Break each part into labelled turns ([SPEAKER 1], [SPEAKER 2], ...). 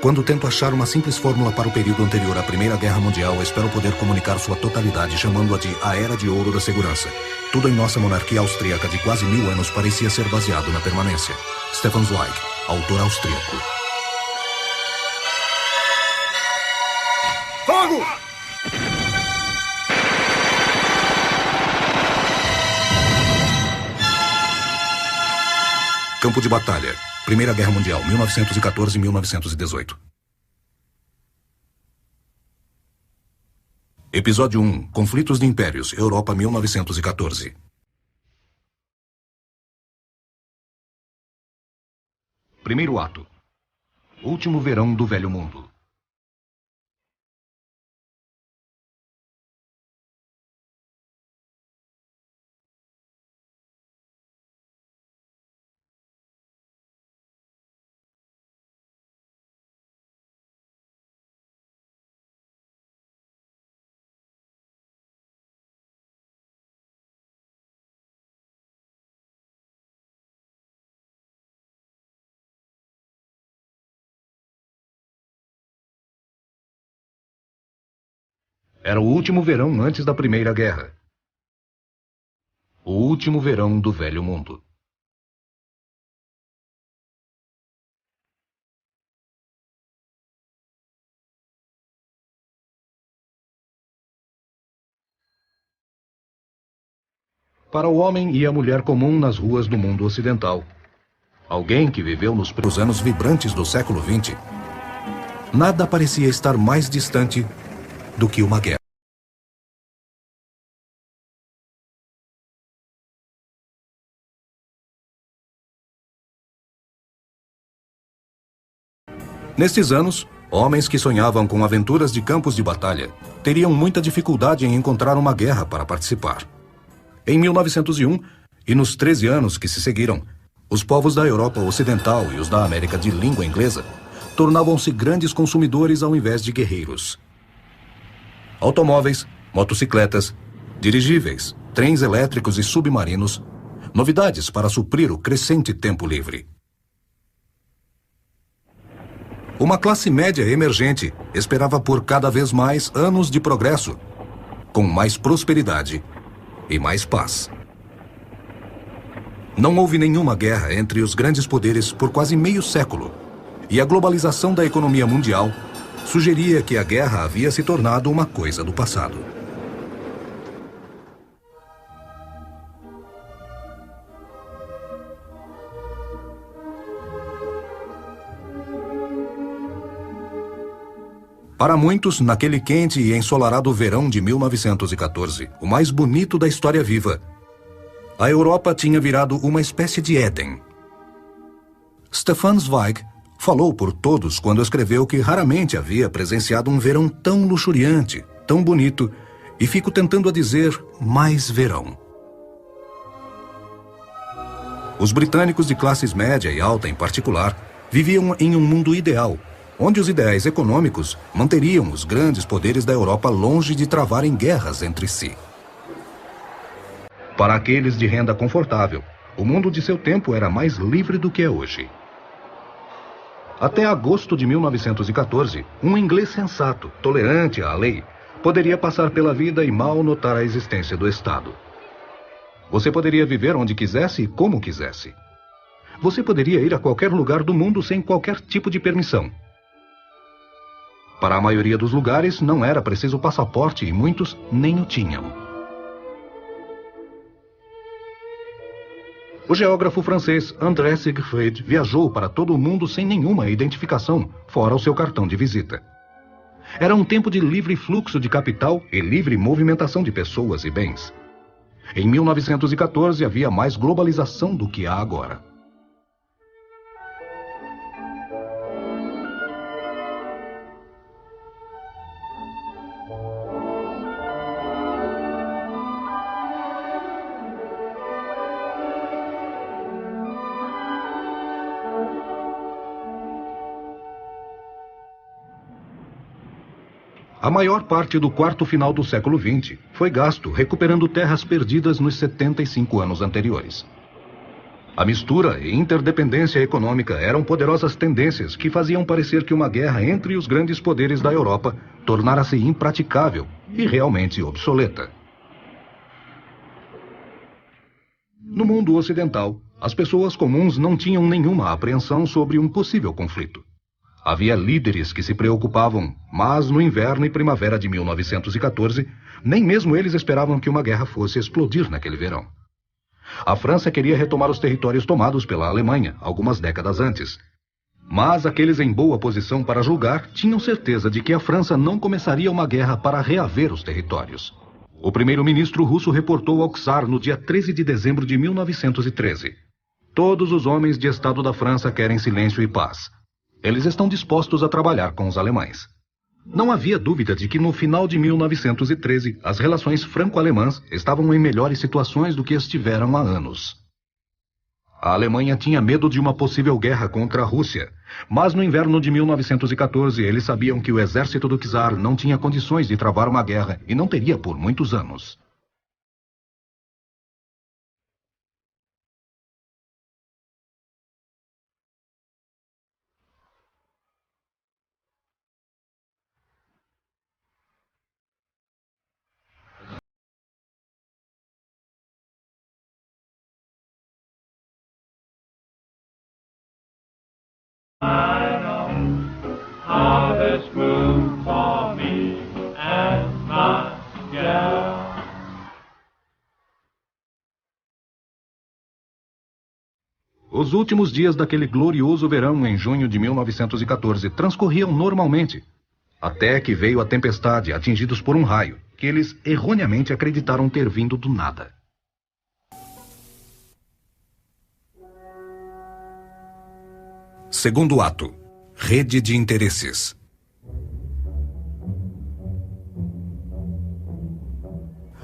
[SPEAKER 1] Quando tento achar uma simples fórmula para o período anterior à Primeira Guerra Mundial, espero poder comunicar sua totalidade, chamando-a de a Era de Ouro da Segurança. Tudo em nossa monarquia austríaca de quase 1000 anos parecia ser baseado na permanência. Stefan Zweig, autor austríaco.
[SPEAKER 2] Fogo!
[SPEAKER 1] Campo de batalha. Primeira Guerra Mundial, 1914-1918. Episódio 1. Conflitos de Impérios, Europa, 1914. Primeiro ato. Último verão do Velho Mundo. Era o último verão antes da Primeira Guerra. O último verão do Velho Mundo. Para o homem e a mulher comum nas ruas do mundo ocidental, alguém que viveu nos anos vibrantes do século XX, nada parecia estar mais distante do que uma guerra. Nestes anos, homens que sonhavam com aventuras de campos de batalha teriam muita dificuldade em encontrar uma guerra para participar. Em 1901, e nos 13 anos que se seguiram, os povos da Europa Ocidental e os da América de língua inglesa tornavam-se grandes consumidores ao invés de guerreiros. Automóveis, motocicletas, dirigíveis, trens elétricos e submarinos, novidades para suprir o crescente tempo livre. Uma classe média emergente esperava por cada vez mais anos de progresso, com mais prosperidade e mais paz. Não houve nenhuma guerra entre os grandes poderes por quase meio século, e a globalização da economia mundial sugeria que a guerra havia se tornado uma coisa do passado. Para muitos, naquele quente e ensolarado verão de 1914, o mais bonito da história viva, a Europa tinha virado uma espécie de Éden. Stefan Zweig falou por todos quando escreveu que raramente havia presenciado um verão tão luxuriante, tão bonito, e fico tentando a dizer mais verão. Os britânicos de classes média e alta em particular viviam em um mundo ideal, onde os ideais econômicos manteriam os grandes poderes da Europa longe de travarem guerras entre si. Para aqueles de renda confortável, o mundo de seu tempo era mais livre do que é hoje. Até agosto de 1914, um inglês sensato, tolerante à lei, poderia passar pela vida e mal notar a existência do Estado. Você poderia viver onde quisesse e como quisesse. Você poderia ir a qualquer lugar do mundo sem qualquer tipo de permissão. Para a maioria dos lugares, não era preciso passaporte e muitos nem o tinham. O geógrafo francês André Siegfried viajou para todo o mundo sem nenhuma identificação, fora o seu cartão de visita. Era um tempo de livre fluxo de capital e livre movimentação de pessoas e bens. Em 1914 havia mais globalização do que há agora. A maior parte do quarto final do século XX foi gasto recuperando terras perdidas nos 75 anos anteriores. A mistura e interdependência econômica eram poderosas tendências que faziam parecer que uma guerra entre os grandes poderes da Europa tornara-se impraticável e realmente obsoleta. No mundo ocidental, as pessoas comuns não tinham nenhuma apreensão sobre um possível conflito. Havia líderes que se preocupavam, mas no inverno e primavera de 1914, nem mesmo eles esperavam que uma guerra fosse explodir naquele verão. A França queria retomar os territórios tomados pela Alemanha algumas décadas antes. Mas aqueles em boa posição para julgar tinham certeza de que a França não começaria uma guerra para reaver os territórios. O primeiro-ministro russo reportou ao czar no dia 13 de dezembro de 1913. Todos os homens de Estado da França querem silêncio e paz. Eles estão dispostos a trabalhar com os alemães. Não havia dúvida de que no final de 1913, as relações franco-alemãs estavam em melhores situações do que estiveram há anos. A Alemanha tinha medo de uma possível guerra contra a Rússia, mas no inverno de 1914 eles sabiam que o exército do czar não tinha condições de travar uma guerra e não teria por muitos anos.
[SPEAKER 2] I know how this moves for me and my gal.
[SPEAKER 1] Os últimos dias daquele glorioso verão em junho de 1914 transcorriam normalmente, até que veio a tempestade, atingidos por um raio, que eles erroneamente acreditaram ter vindo do nada. Segundo ato. Rede de interesses.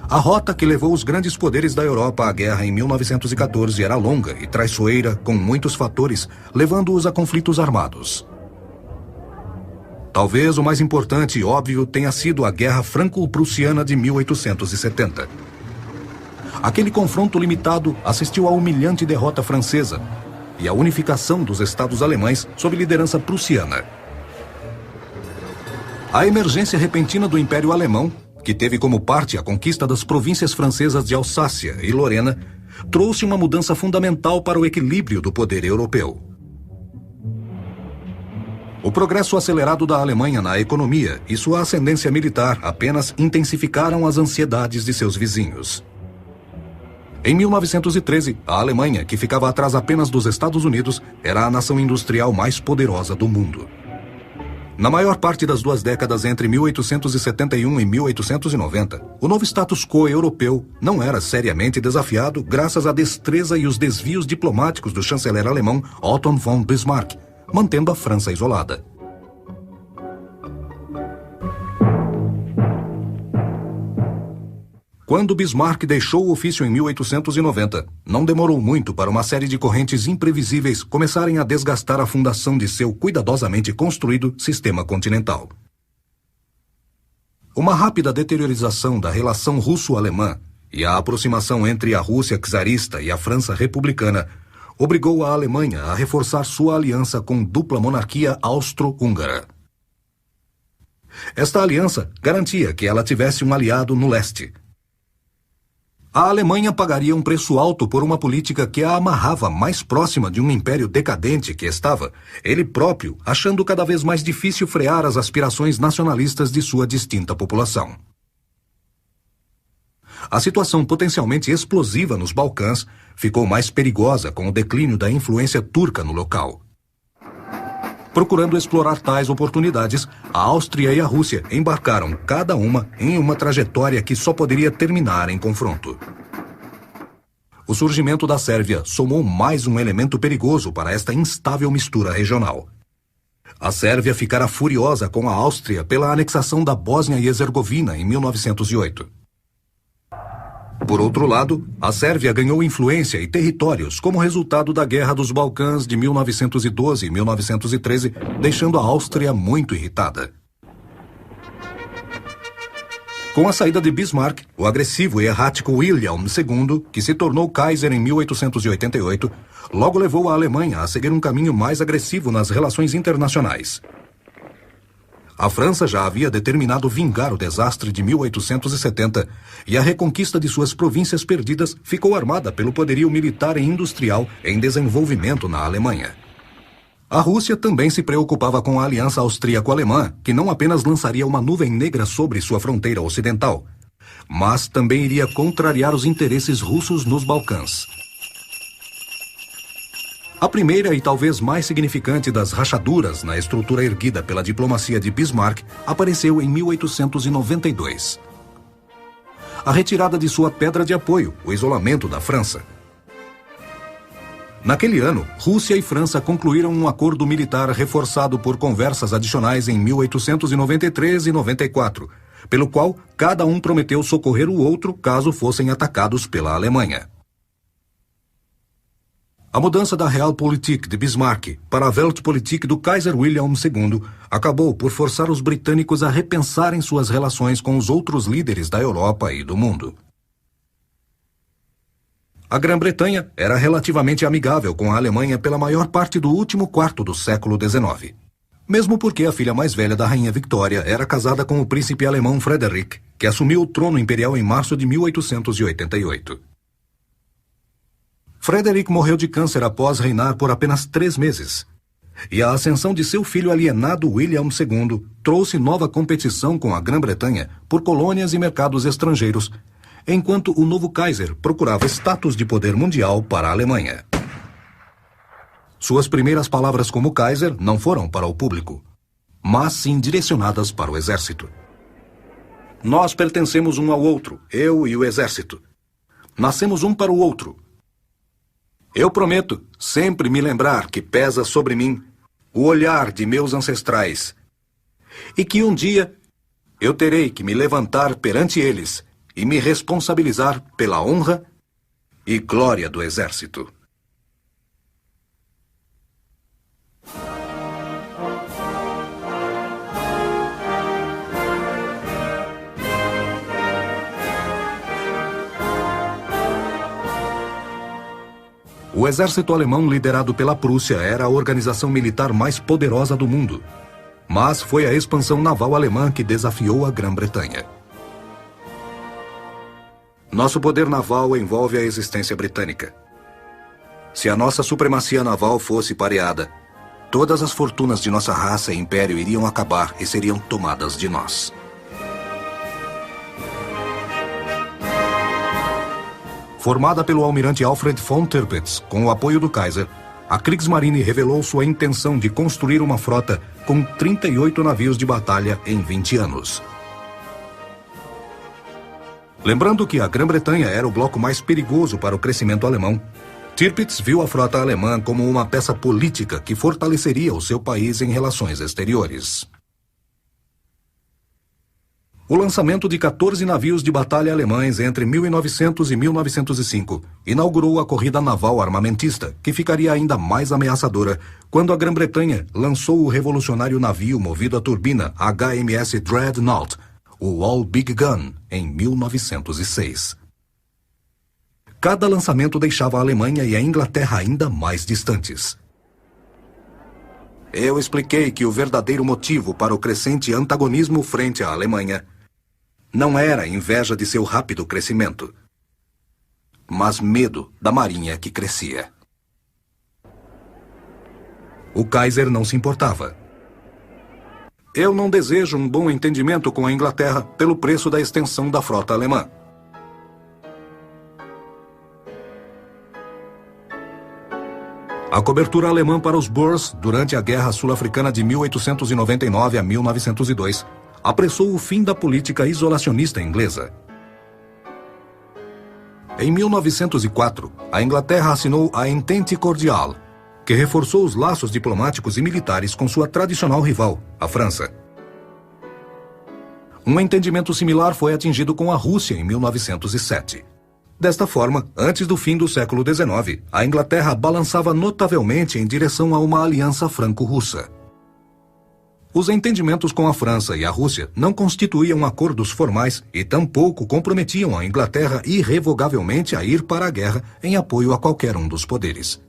[SPEAKER 1] A rota que levou os grandes poderes da Europa à guerra em 1914 era longa e traiçoeira, com muitos fatores, levando-os a conflitos armados. Talvez o mais importante e óbvio tenha sido a Guerra Franco-Prussiana de 1870. Aquele confronto limitado assistiu à humilhante derrota francesa e a unificação dos estados alemães sob liderança prussiana. A emergência repentina do Império Alemão, que teve como parte a conquista das províncias francesas de Alsácia e Lorena, trouxe uma mudança fundamental para o equilíbrio do poder europeu. O progresso acelerado da Alemanha na economia e sua ascendência militar apenas intensificaram as ansiedades de seus vizinhos. Em 1913, a Alemanha, que ficava atrás apenas dos Estados Unidos, era a nação industrial mais poderosa do mundo. Na maior parte das 2 décadas entre 1871 e 1890, o novo status quo europeu não era seriamente desafiado graças à destreza e os desvios diplomáticos do chanceler alemão Otto von Bismarck, mantendo a França isolada. Quando Bismarck deixou o ofício em 1890, não demorou muito para uma série de correntes imprevisíveis começarem a desgastar a fundação de seu cuidadosamente construído sistema continental. Uma rápida deteriorização da relação russo-alemã e a aproximação entre a Rússia czarista e a França republicana obrigou a Alemanha a reforçar sua aliança com dupla monarquia austro-húngara. Esta aliança garantia que ela tivesse um aliado no leste. A Alemanha pagaria um preço alto por uma política que a amarrava mais próxima de um império decadente que estava, ele próprio, achando cada vez mais difícil frear as aspirações nacionalistas de sua distinta população. A situação potencialmente explosiva nos Balcãs ficou mais perigosa com o declínio da influência turca no local. Procurando explorar tais oportunidades, a Áustria e a Rússia embarcaram cada uma em uma trajetória que só poderia terminar em confronto. O surgimento da Sérvia somou mais um elemento perigoso para esta instável mistura regional. A Sérvia ficara furiosa com a Áustria pela anexação da Bósnia e Herzegovina em 1908. Por outro lado, a Sérvia ganhou influência e territórios como resultado da Guerra dos Balcãs de 1912 e 1913, deixando a Áustria muito irritada. Com a saída de Bismarck, o agressivo e errático Wilhelm II, que se tornou Kaiser em 1888, logo levou a Alemanha a seguir um caminho mais agressivo nas relações internacionais. A França já havia determinado vingar o desastre de 1870 e a reconquista de suas províncias perdidas ficou armada pelo poderio militar e industrial em desenvolvimento na Alemanha. A Rússia também se preocupava com a aliança austríaco-alemã, que não apenas lançaria uma nuvem negra sobre sua fronteira ocidental, mas também iria contrariar os interesses russos nos Balcãs. A primeira e talvez mais significante das rachaduras na estrutura erguida pela diplomacia de Bismarck apareceu em 1892. A retirada de sua pedra de apoio, o isolamento da França. Naquele ano, Rússia e França concluíram um acordo militar reforçado por conversas adicionais em 1893 e 94, pelo qual cada um prometeu socorrer o outro caso fossem atacados pela Alemanha. A mudança da Realpolitik de Bismarck para a Weltpolitik do Kaiser Wilhelm II acabou por forçar os britânicos a repensarem suas relações com os outros líderes da Europa e do mundo. A Grã-Bretanha era relativamente amigável com a Alemanha pela maior parte do último quarto do século XIX. Mesmo porque a filha mais velha da rainha Victoria era casada com o príncipe alemão Frederick, que assumiu o trono imperial em março de 1888. Frederick morreu de câncer após reinar por apenas 3 meses. E a ascensão de seu filho alienado William II trouxe nova competição com a Grã-Bretanha por colônias e mercados estrangeiros, enquanto o novo Kaiser procurava status de poder mundial para a Alemanha. Suas primeiras palavras como Kaiser não foram para o público, mas sim direcionadas para o exército. Nós pertencemos um ao outro, eu e o exército. Nascemos um para o outro. Eu prometo sempre me lembrar que pesa sobre mim o olhar de meus ancestrais e que um dia eu terei que me levantar perante eles e me responsabilizar pela honra e glória do exército. O exército alemão liderado pela Prússia era a organização militar mais poderosa do mundo. Mas foi a expansão naval alemã que desafiou a Grã-Bretanha. Nosso poder naval envolve a existência britânica. Se a nossa supremacia naval fosse pareada, todas as fortunas de nossa raça e império iriam acabar e seriam tomadas de nós. Formada pelo almirante Alfred von Tirpitz, com o apoio do Kaiser, a Kriegsmarine revelou sua intenção de construir uma frota com 38 navios de batalha em 20 anos. Lembrando que a Grã-Bretanha era o bloco mais perigoso para o crescimento alemão, Tirpitz viu a frota alemã como uma peça política que fortaleceria o seu país em relações exteriores. O lançamento de 14 navios de batalha alemães entre 1900 e 1905 inaugurou a corrida naval armamentista, que ficaria ainda mais ameaçadora quando a Grã-Bretanha lançou o revolucionário navio movido a turbina HMS Dreadnought, o All Big Gun, em 1906. Cada lançamento deixava a Alemanha e a Inglaterra ainda mais distantes. Eu expliquei que o verdadeiro motivo para o crescente antagonismo frente à Alemanha não era inveja de seu rápido crescimento, mas medo da marinha que crescia. O Kaiser não se importava. Eu não desejo um bom entendimento com a Inglaterra pelo preço da extensão da frota alemã. A cobertura alemã para os Boers durante a Guerra Sul-Africana de 1899 a 1902 apressou o fim da política isolacionista inglesa. Em 1904, a Inglaterra assinou a Entente Cordial, que reforçou os laços diplomáticos e militares com sua tradicional rival, a França. Um entendimento similar foi atingido com a Rússia em 1907. Desta forma, antes do fim do século XIX, a Inglaterra balançava notavelmente em direção a uma aliança franco-russa. Os entendimentos com a França e a Rússia não constituíam acordos formais e tampouco comprometiam a Inglaterra irrevogavelmente a ir para a guerra em apoio a qualquer um dos poderes.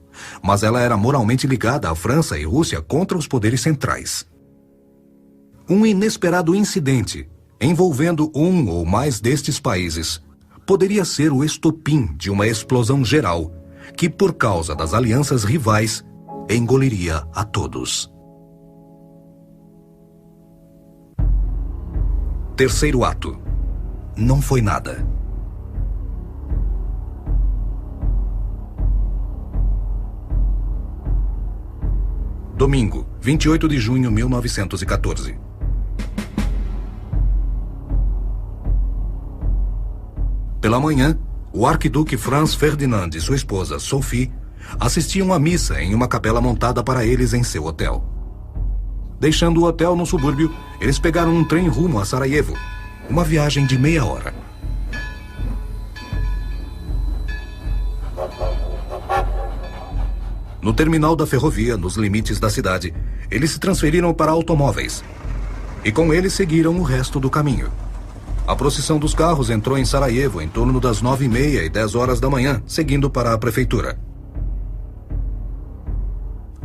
[SPEAKER 1] mas ela era moralmente ligada à França e Rússia contra os poderes centrais. Um inesperado incidente envolvendo um ou mais destes países poderia ser o estopim de uma explosão geral que, por causa das alianças rivais, engoliria a todos. Terceiro ato. Não foi nada. Domingo, 28 de junho de 1914. Pela manhã, o arquiduque Franz Ferdinand e sua esposa, Sophie, assistiam à missa em uma capela montada para eles em seu hotel. Deixando o hotel no subúrbio, eles pegaram um trem rumo a Sarajevo, uma viagem de meia hora. No terminal da ferrovia, nos limites da cidade, eles se transferiram para automóveis. E com eles seguiram o resto do caminho. A procissão dos carros entrou em Sarajevo em torno das 9h30 e 10 horas da manhã, seguindo para a prefeitura.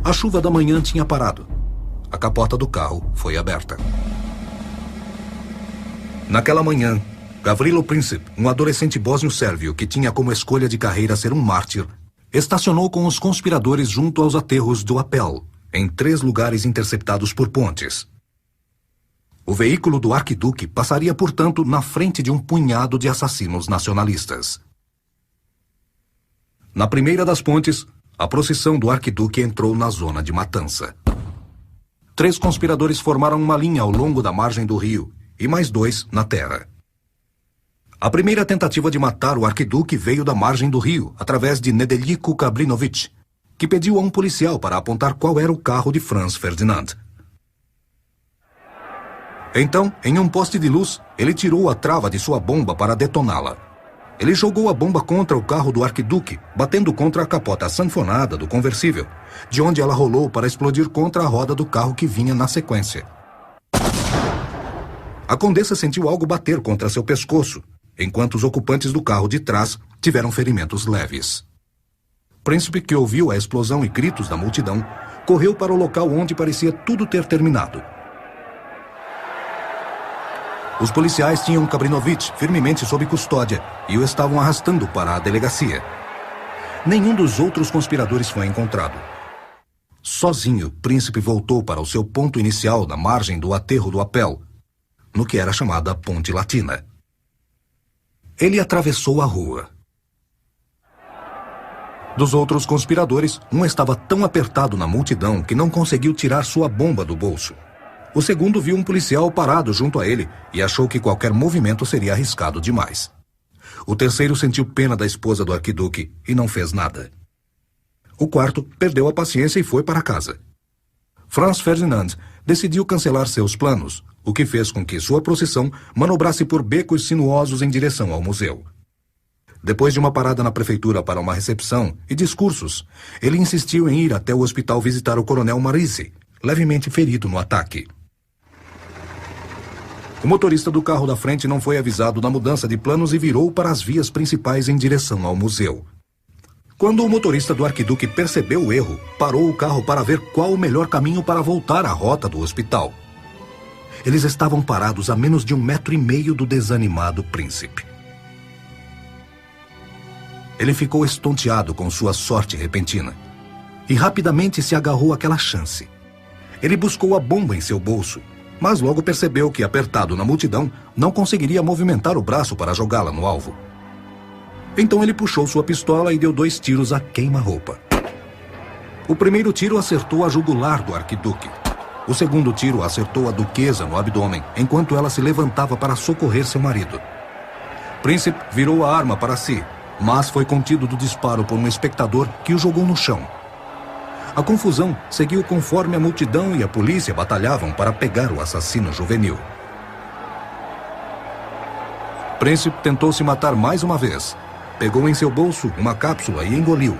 [SPEAKER 1] A chuva da manhã tinha parado. A capota do carro foi aberta. Naquela manhã, Gavrilo Princip, um adolescente bósnio-sérvio que tinha como escolha de carreira ser um mártir, estacionou com os conspiradores junto aos aterros do Apel, em 3 lugares interceptados por pontes. O veículo do arquiduque passaria, portanto, na frente de um punhado de assassinos nacionalistas. Na primeira das pontes, a procissão do arquiduque entrou na zona de matança. 3 conspiradores formaram uma linha ao longo da margem do rio e mais 2 na terra. A primeira tentativa de matar o arquiduque veio da margem do rio, através de Nedeljko Kabrinović, que pediu a um policial para apontar qual era o carro de Franz Ferdinand. Então, em um poste de luz, ele tirou a trava de sua bomba para detoná-la. Ele jogou a bomba contra o carro do arquiduque, batendo contra a capota sanfonada do conversível, de onde ela rolou para explodir contra a roda do carro que vinha na sequência. A condessa sentiu algo bater contra seu pescoço, enquanto os ocupantes do carro de trás tiveram ferimentos leves. Príncipe, que ouviu a explosão e gritos da multidão, correu para o local onde parecia tudo ter terminado. Os policiais tinham Kabrinović firmemente sob custódia e o estavam arrastando para a delegacia. Nenhum dos outros conspiradores foi encontrado. Sozinho, Príncipe voltou para o seu ponto inicial na margem do aterro do Apel, no que era chamada Ponte Latina. Ele atravessou a rua. Dos outros conspiradores, um estava tão apertado na multidão que não conseguiu tirar sua bomba do bolso. O segundo viu um policial parado junto a ele e achou que qualquer movimento seria arriscado demais. O terceiro sentiu pena da esposa do arquiduque e não fez nada. O quarto perdeu a paciência e foi para casa. Franz Ferdinand decidiu cancelar seus planos, o que fez com que sua procissão manobrasse por becos sinuosos em direção ao museu. Depois de uma parada na prefeitura para uma recepção e discursos, ele insistiu em ir até o hospital visitar o coronel Marise, levemente ferido no ataque. O motorista do carro da frente não foi avisado da mudança de planos e virou para as vias principais em direção ao museu. Quando o motorista do arquiduque percebeu o erro, parou o carro para ver qual o melhor caminho para voltar à rota do hospital. Eles estavam parados a menos de 1,5 metro do desanimado príncipe. Ele ficou estonteado com sua sorte repentina e rapidamente se agarrou àquela chance. Ele buscou a bomba em seu bolso, mas logo percebeu que, apertado na multidão, não conseguiria movimentar o braço para jogá-la no alvo. Então ele puxou sua pistola e deu 2 tiros a queima-roupa. O primeiro tiro acertou a jugular do arquiduque. O segundo tiro acertou a duquesa no abdômen, enquanto ela se levantava para socorrer seu marido. Príncipe virou a arma para si, mas foi contido do disparo por um espectador que o jogou no chão. A confusão seguiu conforme a multidão e a polícia batalhavam para pegar o assassino juvenil. Príncipe tentou se matar mais uma vez. Pegou em seu bolso uma cápsula e engoliu.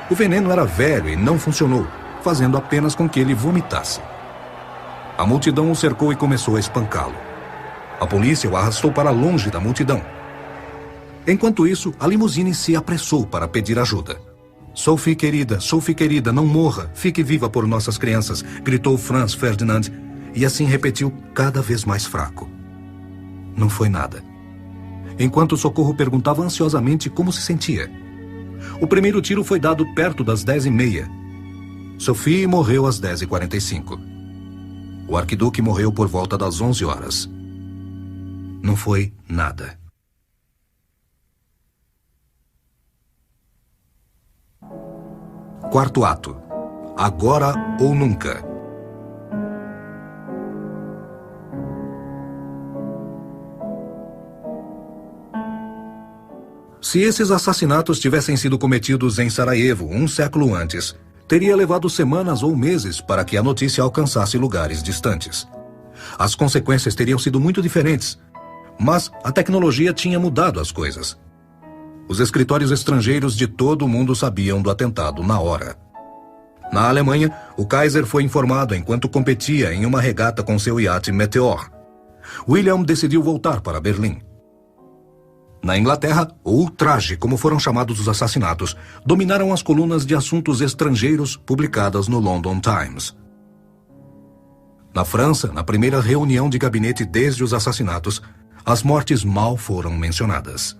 [SPEAKER 1] O veneno era velho e não funcionou, fazendo apenas com que ele vomitasse. A multidão o cercou e começou a espancá-lo. A polícia o arrastou para longe da multidão. Enquanto isso, a limusine se apressou para pedir ajuda. Sophie querida, não morra, fique viva por nossas crianças, gritou Franz Ferdinand, e assim repetiu cada vez mais fraco. Não foi nada. Enquanto o socorro perguntava ansiosamente como se sentia. O primeiro tiro foi dado perto das 10h30. Sophie morreu às 10h45. O arquiduque morreu por volta das 11 horas. Não foi nada. Quarto ato. Agora ou nunca. Se esses assassinatos tivessem sido cometidos em Sarajevo um século antes, teria levado semanas ou meses para que a notícia alcançasse lugares distantes. As consequências teriam sido muito diferentes, mas a tecnologia tinha mudado as coisas. Os escritórios estrangeiros de todo o mundo sabiam do atentado na hora. Na Alemanha, o Kaiser foi informado enquanto competia em uma regata com seu iate Meteor. William decidiu voltar para Berlim. Na Inglaterra, o ultraje, como foram chamados os assassinatos, dominaram as colunas de assuntos estrangeiros publicadas no London Times. Na França, na primeira reunião de gabinete desde os assassinatos, as mortes mal foram mencionadas.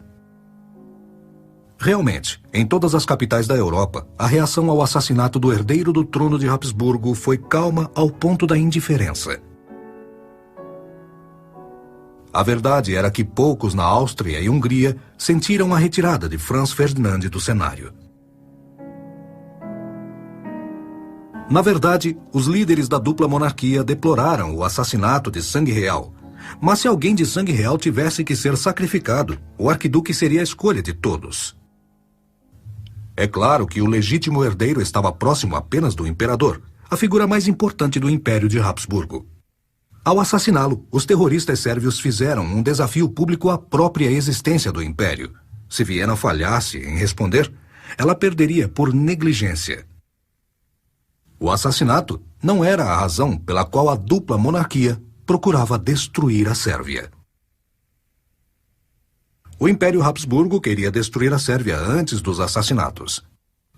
[SPEAKER 1] Realmente, em todas as capitais da Europa, a reação ao assassinato do herdeiro do trono de Habsburgo foi calma ao ponto da indiferença. A verdade era que poucos na Áustria e Hungria sentiram a retirada de Franz Ferdinand do cenário. Na verdade, os líderes da dupla monarquia deploraram o assassinato de sangue real. Mas se alguém de sangue real tivesse que ser sacrificado, o arquiduque seria a escolha de todos. É claro que o legítimo herdeiro estava próximo apenas do imperador, a figura mais importante do Império de Habsburgo. Ao assassiná-lo, os terroristas sérvios fizeram um desafio público à própria existência do Império. Se Viena falhasse em responder, ela perderia por negligência. O assassinato não era a razão pela qual a dupla monarquia procurava destruir a Sérvia. O Império Habsburgo queria destruir a Sérvia antes dos assassinatos.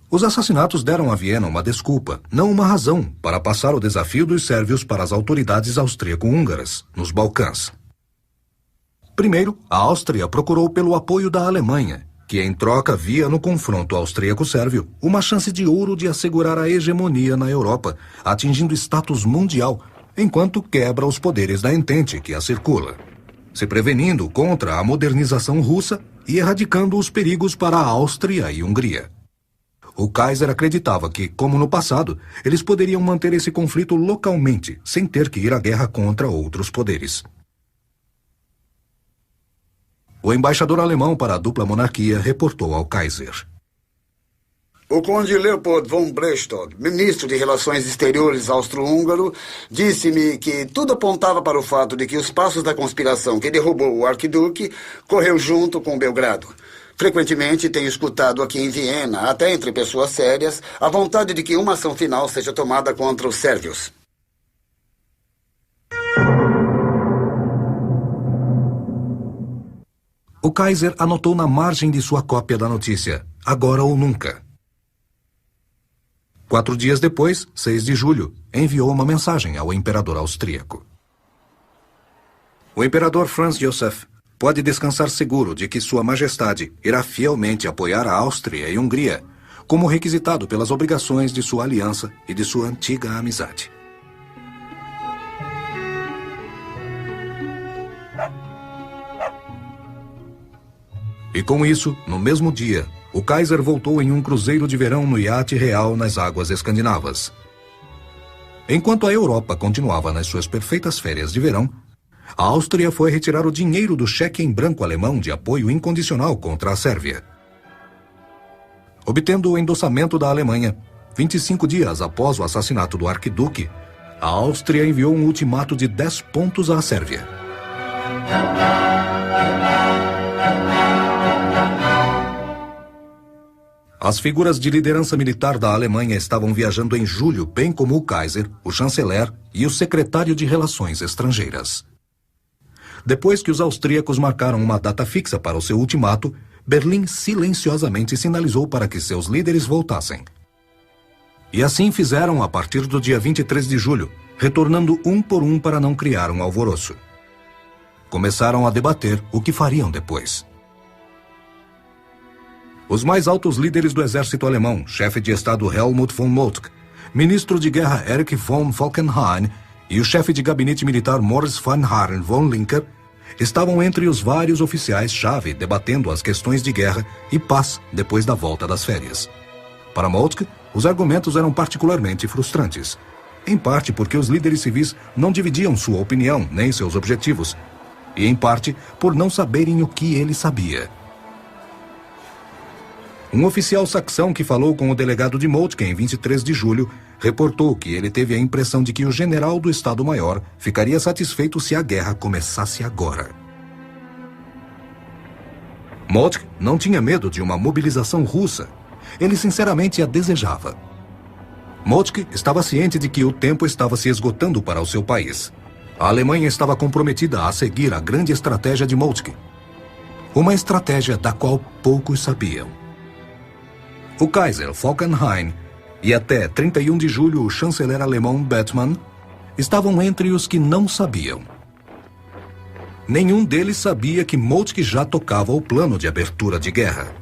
[SPEAKER 1] Os assassinatos deram a Viena uma desculpa, não uma razão, para passar o desafio dos sérvios para as autoridades austríaco-húngaras, nos Balcãs. Primeiro, a Áustria procurou pelo apoio da Alemanha, que em troca via no confronto austríaco-sérvio uma chance de ouro de assegurar a hegemonia na Europa, atingindo status mundial, enquanto quebra os poderes da Entente que a circula, se prevenindo contra a modernização russa e erradicando os perigos para a Áustria e Hungria. O Kaiser acreditava que, como no passado, eles poderiam manter esse conflito localmente, sem ter que ir à guerra contra outros poderes. O embaixador alemão para a dupla monarquia reportou ao Kaiser.
[SPEAKER 3] O conde Leopold von Brestow, ministro de Relações Exteriores austro-húngaro, disse-me que tudo apontava para o fato de que os passos da conspiração que derrubou o arquiduque correu junto com Belgrado. Frequentemente tenho escutado aqui em Viena, até entre pessoas sérias, a vontade de que uma ação final seja tomada contra os sérvios.
[SPEAKER 1] O Kaiser anotou na margem de sua cópia da notícia, agora ou nunca. 4 dias depois, 6 de julho, enviou uma mensagem ao imperador austríaco. O imperador Franz Josef pode descansar seguro de que Sua Majestade irá fielmente apoiar a Áustria e Hungria, como requisitado pelas obrigações de sua aliança e de sua antiga amizade. E com isso, no mesmo dia, o Kaiser voltou em um cruzeiro de verão no iate real nas águas escandinavas. Enquanto a Europa continuava nas suas perfeitas férias de verão, a Áustria foi retirar o dinheiro do cheque em branco alemão de apoio incondicional contra a Sérvia. Obtendo o endossamento da Alemanha, 25 dias após o assassinato do arquiduque, a Áustria enviou um ultimato de 10 pontos à Sérvia. As figuras de liderança militar da Alemanha estavam viajando em julho, bem como o Kaiser, o chanceler e o secretário de Relações Estrangeiras. Depois que os austríacos marcaram uma data fixa para o seu ultimato, Berlim silenciosamente sinalizou para que seus líderes voltassem. E assim fizeram a partir do dia 23 de julho, retornando um por um para não criar um alvoroço. Começaram a debater o que fariam depois. Os mais altos líderes do exército alemão, chefe de estado Helmut von Moltke, ministro de guerra Erich von Falkenhayn e o chefe de gabinete militar Moritz von Haaren von Lincker, estavam entre os vários oficiais-chave debatendo as questões de guerra e paz depois da volta das férias. Para Moltke, os argumentos eram particularmente frustrantes, em parte porque os líderes civis não dividiam sua opinião nem seus objetivos, e em parte por não saberem o que ele sabia. Um oficial saxão que falou com o delegado de Moltke em 23 de julho reportou que ele teve a impressão de que o general do Estado-Maior ficaria satisfeito se a guerra começasse agora. Moltke não tinha medo de uma mobilização russa. Ele sinceramente a desejava. Moltke estava ciente de que o tempo estava se esgotando para o seu país. A Alemanha estava comprometida a seguir a grande estratégia de Moltke. Uma estratégia da qual poucos sabiam. O Kaiser Falkenhayn e até 31 de julho o chanceler alemão Bethmann estavam entre os que não sabiam. Nenhum deles sabia que Moltke já tocava o plano de abertura de guerra.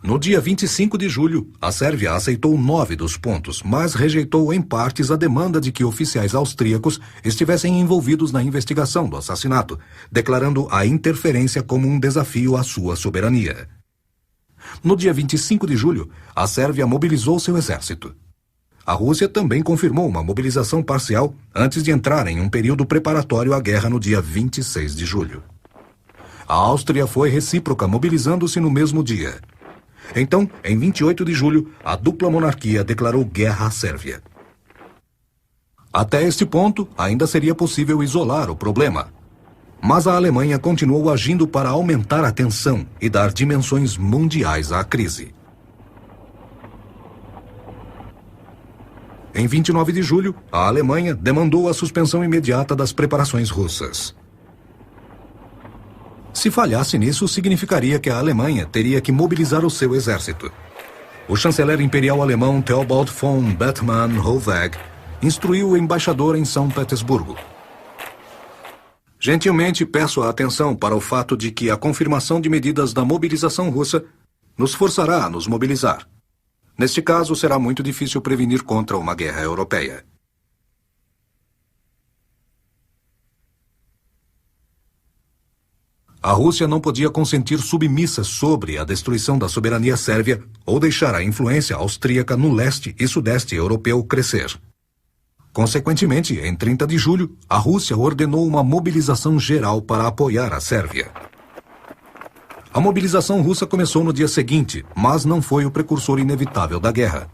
[SPEAKER 1] No dia 25 de julho, a Sérvia aceitou 9 dos pontos, mas rejeitou em partes a demanda de que oficiais austríacos estivessem envolvidos na investigação do assassinato, declarando a interferência como um desafio à sua soberania. No dia 25 de julho, a Sérvia mobilizou seu exército. A Rússia também confirmou uma mobilização parcial antes de entrar em um período preparatório à guerra no dia 26 de julho. A Áustria foi recíproca, mobilizando-se no mesmo dia. Então, em 28 de julho, a dupla monarquia declarou guerra à Sérvia. Até este ponto, ainda seria possível isolar o problema. Mas a Alemanha continuou agindo para aumentar a tensão e dar dimensões mundiais à crise. Em 29 de julho, a Alemanha demandou a suspensão imediata das preparações russas. Se falhasse nisso, significaria que a Alemanha teria que mobilizar o seu exército. O chanceler imperial alemão Theobald von Bethmann-Hollweg instruiu o embaixador em São Petersburgo. Gentilmente peço a atenção para o fato de que a confirmação de medidas da mobilização russa nos forçará a nos mobilizar. Neste caso, será muito difícil prevenir contra uma guerra europeia. A Rússia não podia consentir submissa sobre a destruição da soberania sérvia ou deixar a influência austríaca no leste e sudeste europeu crescer. Consequentemente, em 30 de julho, a Rússia ordenou uma mobilização geral para apoiar a Sérvia. A mobilização russa começou no dia seguinte, mas não foi o precursor inevitável da guerra.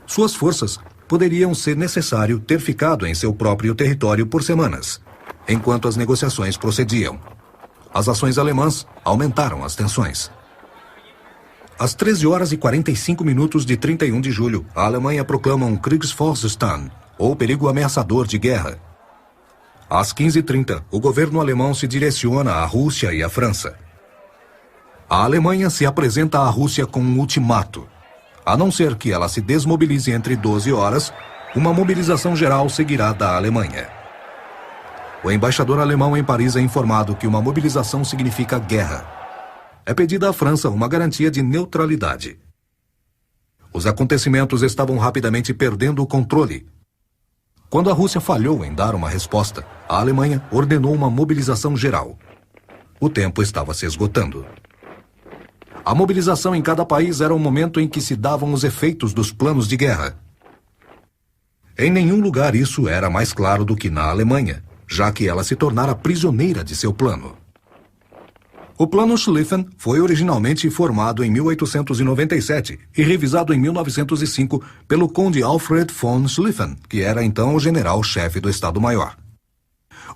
[SPEAKER 1] Suas forças poderiam ser necessário ter ficado em seu próprio território por semanas, enquanto as negociações procediam. As ações alemãs aumentaram as tensões. Às 13 horas e 45 minutos de 31 de julho, a Alemanha proclama um Kriegsvorstand, ou perigo ameaçador de guerra. Às 15h30, o governo alemão se direciona à Rússia e à França. A Alemanha se apresenta à Rússia com um ultimato. A não ser que ela se desmobilize entre 12 horas, uma mobilização geral seguirá da Alemanha. O embaixador alemão em Paris é informado que uma mobilização significa guerra. É pedida à França uma garantia de neutralidade. Os acontecimentos estavam rapidamente perdendo o controle. Quando a Rússia falhou em dar uma resposta, a Alemanha ordenou uma mobilização geral. O tempo estava se esgotando. A mobilização em cada país era o momento em que se davam os efeitos dos planos de guerra. Em nenhum lugar isso era mais claro do que na Alemanha, já que ela se tornara prisioneira de seu plano. O Plano Schlieffen foi originalmente formado em 1897 e revisado em 1905 pelo conde Alfred von Schlieffen, que era então o general-chefe do Estado-Maior.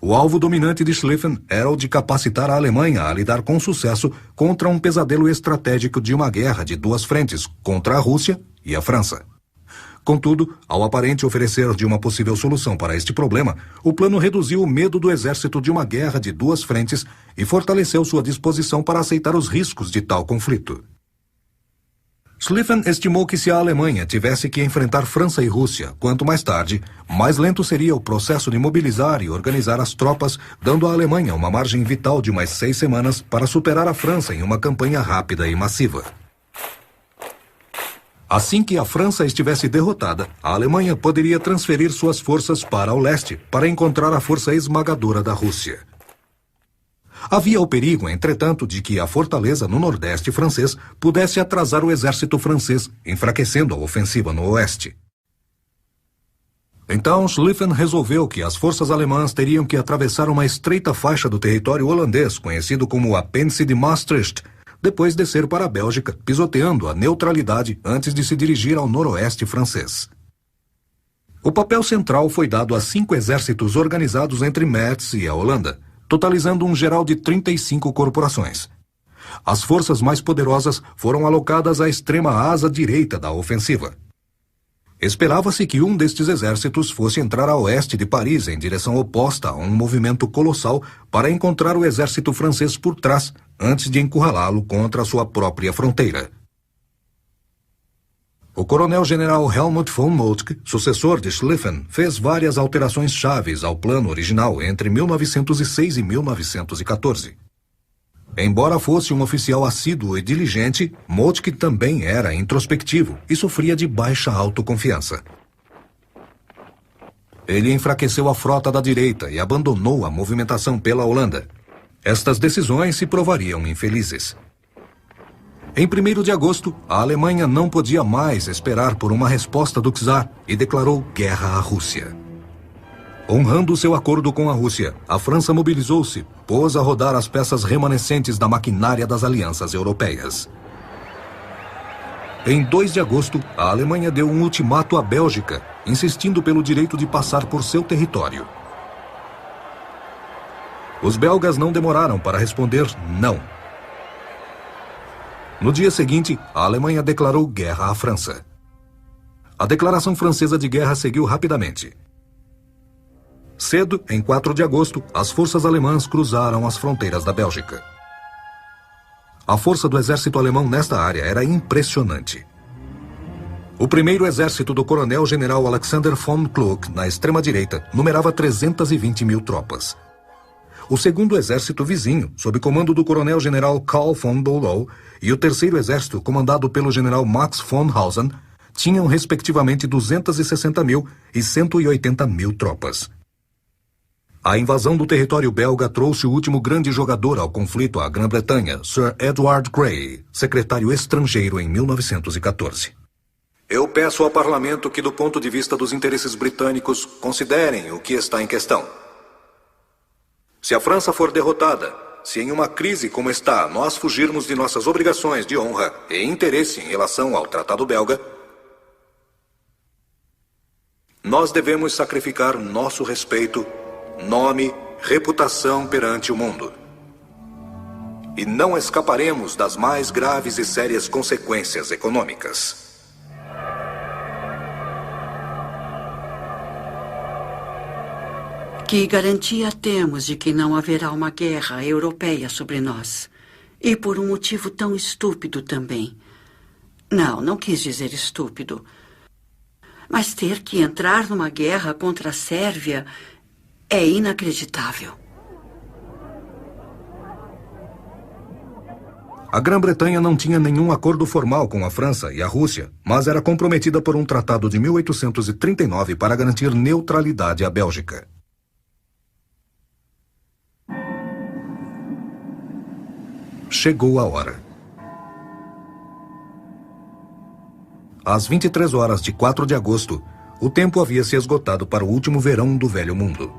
[SPEAKER 1] O alvo dominante de Schlieffen era o de capacitar a Alemanha a lidar com sucesso contra um pesadelo estratégico de uma guerra de duas frentes, contra a Rússia e a França. Contudo, ao aparente oferecer de uma possível solução para este problema, o plano reduziu o medo do exército de uma guerra de duas frentes e fortaleceu sua disposição para aceitar os riscos de tal conflito. Schlieffen estimou que se a Alemanha tivesse que enfrentar França e Rússia, quanto mais tarde, mais lento seria o processo de mobilizar e organizar as tropas, dando à Alemanha uma margem vital de mais 6 semanas para superar a França em uma campanha rápida e massiva. Assim que a França estivesse derrotada, a Alemanha poderia transferir suas forças para o leste para encontrar a força esmagadora da Rússia. Havia o perigo, entretanto, de que a fortaleza no nordeste francês pudesse atrasar o exército francês, enfraquecendo a ofensiva no oeste. Então, Schlieffen resolveu que as forças alemãs teriam que atravessar uma estreita faixa do território holandês, conhecido como o Apêndice de Maastricht, depois descer para a Bélgica, pisoteando a neutralidade antes de se dirigir ao noroeste francês. O papel central foi dado a 5 exércitos organizados entre Metz e a Holanda, totalizando um geral de 35 corporações. As forças mais poderosas foram alocadas à extrema asa direita da ofensiva. Esperava-se que um destes exércitos fosse entrar a oeste de Paris em direção oposta a um movimento colossal para encontrar o exército francês por trás, antes de encurralá-lo contra a sua própria fronteira. O coronel-general Helmut von Moltke, sucessor de Schlieffen, fez várias alterações chaves ao plano original entre 1906 e 1914. Embora fosse um oficial assíduo e diligente, Moltke também era introspectivo e sofria de baixa autoconfiança. Ele enfraqueceu a frota da direita e abandonou a movimentação pela Holanda. Estas decisões se provariam infelizes. Em 1º de agosto, a Alemanha não podia mais esperar por uma resposta do czar e declarou guerra à Rússia. Honrando seu acordo com a Rússia, a França mobilizou-se, pôs a rodar as peças remanescentes da maquinária das alianças europeias. Em 2 de agosto, a Alemanha deu um ultimato à Bélgica, insistindo pelo direito de passar por seu território. Os belgas não demoraram para responder não. No dia seguinte, a Alemanha declarou guerra à França. A declaração francesa de guerra seguiu rapidamente. Cedo, em 4 de agosto, as forças alemãs cruzaram as fronteiras da Bélgica. A força do exército alemão nesta área era impressionante. O primeiro exército do coronel-general Alexander von Kluck, na extrema-direita, numerava 320 mil tropas. O segundo exército vizinho, sob comando do coronel-general Karl von Bülow, e o terceiro exército, comandado pelo general Max von Hausen, tinham respectivamente 260 mil e 180 mil tropas. A invasão do território belga trouxe o último grande jogador ao conflito à Grã-Bretanha, Sir Edward Grey, secretário estrangeiro em 1914. Eu peço ao Parlamento que, do ponto de vista dos interesses britânicos, considerem o que está em questão. Se a França for derrotada, se em uma crise como está nós fugirmos de nossas obrigações de honra e interesse em relação ao Tratado Belga, nós devemos sacrificar nosso respeito, nome, reputação perante o mundo. E não escaparemos das mais graves e sérias consequências econômicas.
[SPEAKER 4] Que garantia temos de que não haverá uma guerra europeia sobre nós? E por um motivo tão estúpido também. Não quis dizer estúpido. Mas ter que entrar numa guerra contra a Sérvia é inacreditável.
[SPEAKER 1] A Grã-Bretanha não tinha nenhum acordo formal com a França e a Rússia, mas era comprometida por um tratado de 1839 para garantir neutralidade à Bélgica. Chegou a hora. Às 23 horas de 4 de agosto, o tempo havia se esgotado para o último verão do Velho Mundo.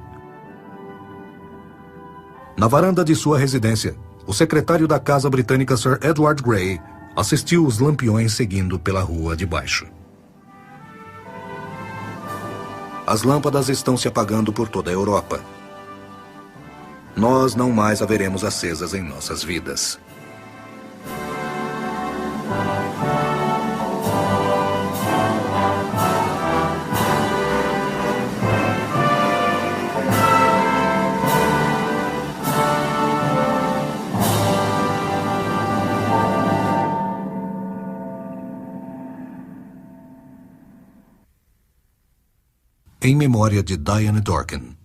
[SPEAKER 1] Na varanda de sua residência, o secretário da Casa Britânica Sir Edward Grey assistiu os lampiões seguindo pela rua de baixo. As lâmpadas estão se apagando por toda a Europa. nós não mais a veremos acesas em nossas vidas. Em memória de Diane Dorkin.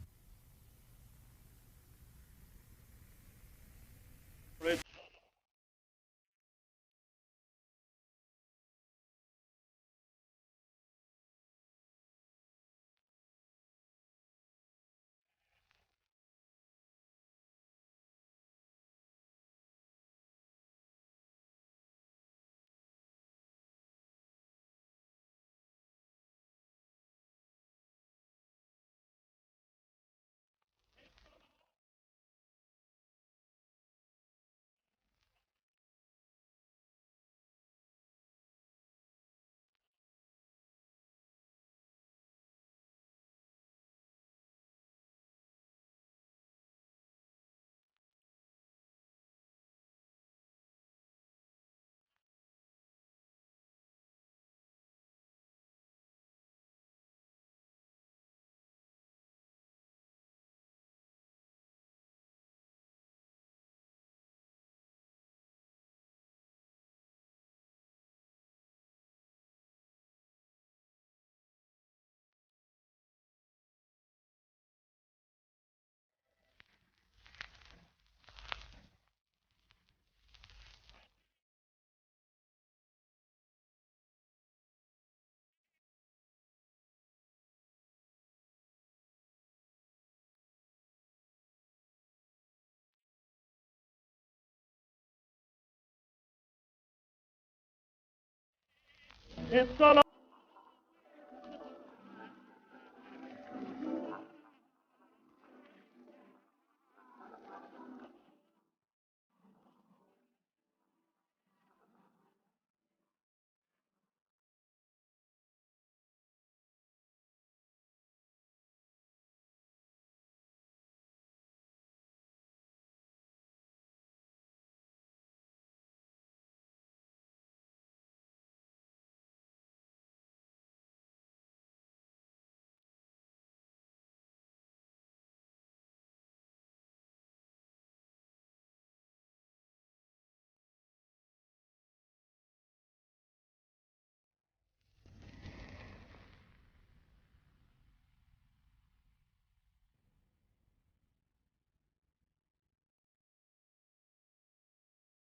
[SPEAKER 2] It's a